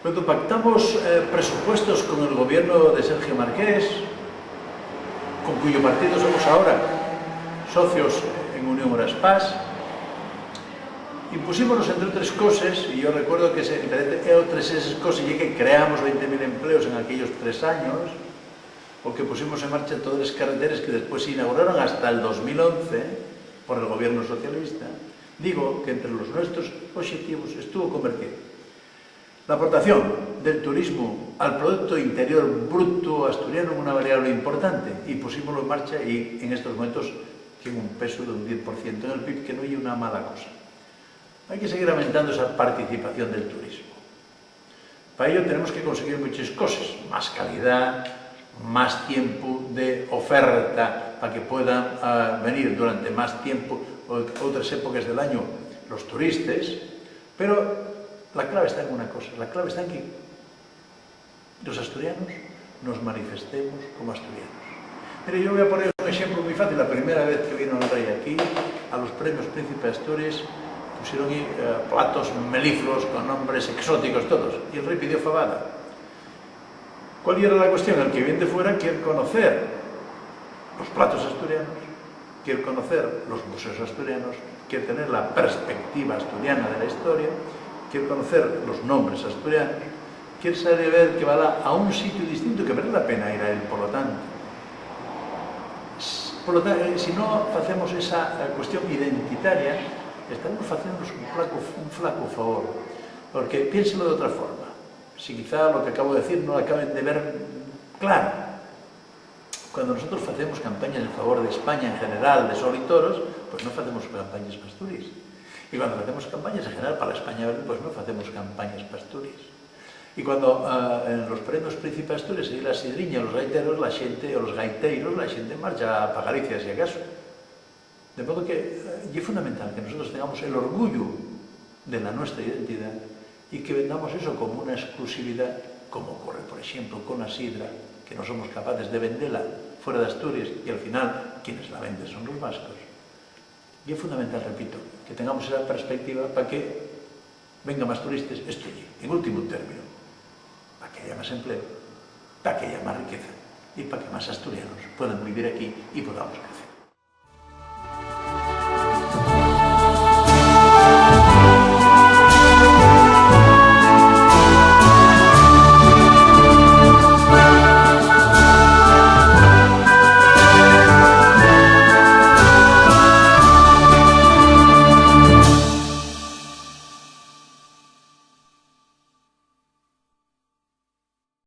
Cuando pactamos presupuestos con el gobierno de Sergio Marqués, con cuyo partido somos ahora socios en Unión Horas-Paz, impusimos, entre otras cosas, y yo recuerdo que entre otras esas cosas, ya que creamos 20.000 empleos en aquellos 3 años, o que pusimos en marcha todas las carreteras que después se inauguraron hasta el 2011 por el gobierno socialista, digo que entre los nuestros objetivos estuvo convertido la aportación del turismo al Producto Interior Bruto asturiano en una variable importante, y pusimoslo en marcha, y en estos momentos tiene un peso de un 10% en el PIB, que no es una mala cosa. Hay que seguir aumentando esa participación del turismo. Para ello tenemos que conseguir muchas cosas: más calidad, más tiempo de oferta para que puedan venir durante más tiempo o otras épocas del año los turistas, pero la clave está en una cosa: la clave está en que los asturianos nos manifestemos como asturianos. Mire, yo voy a poner un ejemplo muy fácil. La primera vez que vino el rey aquí, a los premios Príncipe de Asturias, pusieron platos melifluos con nombres exóticos todos, y el rey pidió fabada. ¿Cuál era la cuestión? El que viene de fuera quiere conocer los platos asturianos, quiere conocer los museos asturianos, quiere tener la perspectiva asturiana de la historia, quiere conocer los nombres asturianos, quiere saber que va a un sitio distinto, que vale la pena ir a él. Por lo tanto, si no hacemos esa cuestión identitaria, estamos haciéndonos un flaco favor, porque piénselo de otra forma. Si quizá lo que acabo de decir no lo acaben de ver claro, cuando nosotros hacemos campañas en favor de España en general, de sol y toros, pues no hacemos campañas para Asturias. Y cuando hacemos campañas en general para España verde, pues no hacemos campañas para Asturias. Y cuando en los premios Príncipe de Asturias y la sidriña, los gaiteros, la gente marcha para Galicia, si acaso. De modo que es fundamental que nosotros tengamos el orgullo de la nuestra identidad y que vendamos eso como una exclusividad, como ocurre, por ejemplo, con la sidra, que no somos capaces de venderla fuera de Asturias y al final quienes la venden son los vascos. Y es fundamental, repito, que tengamos esa perspectiva para que vengan más turistas, esto y, en último término, para que haya más empleo, para que haya más riqueza y para que más asturianos puedan vivir aquí y podamos